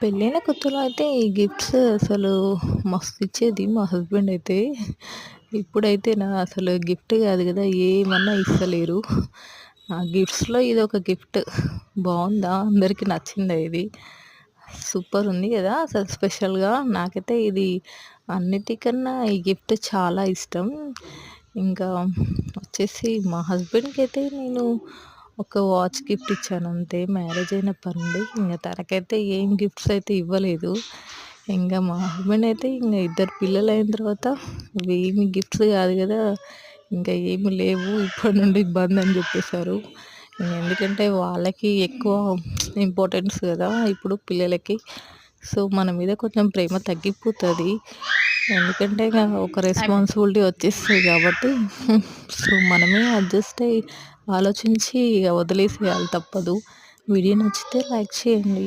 పెళ్ళైన కొత్తలో అయితే ఈ గిఫ్ట్స్ అసలు మస్తు ఇచ్చేది మా హస్బెండ్ అయితే. ఇప్పుడైతే అసలు గిఫ్ట్ కాదు కదా! ఏమన్నా ఇస్తలేరు. ఆ గిఫ్ట్స్‌లో ఇదొక గిఫ్ట్. బావుందా? అందరికి నచ్చిందా ఇది? సూపర్ ఉంది కదా! అసలు స్పెషల్‌గా నాకైతే ఇది అన్నిటికన్నా ఈ గిఫ్ట్ చాలా ఇష్టం. ఇంకా వచ్చేసి మా హస్బెండ్‌కైతే నేను ఒక వాచ్ గిఫ్ట్ ఇచ్చాను అంతే. మ్యారేజ్ అయినప్పటి నుండి. ఇంగ తనకైతే ఏం గిఫ్ట్స్ అయితే ఇవ్వలేదు. ఇంగ మా హస్బెండ్ అయితే ఇద్దరు పిల్లలైన తర్వాత ఇవేమి గిఫ్ట్స్ కాదు కదా! ఇంకా ఏమి లేవు. ఇప్పటి నుండి బంద్ అని చెప్పేసారు. ఎందుకంటే వాళ్ళకి ఎక్కువ ఇంపార్టెన్స్ కదా! ఇప్పుడు పిల్లలకి. సో, మన మీద కొంచెం ప్రేమ తగ్గిపోతది. ఎందుకంటే ఇగ ఒక రెస్పాన్సిబిలిటీ వచ్చేస్తది కాబట్టి సో, మనమే అడ్జస్ట్ అయ్యి ఆలోచించి ఇగ వదిలేసేయాలి తప్పదు. వీడియో నచ్చితే లైక్ చేయండి.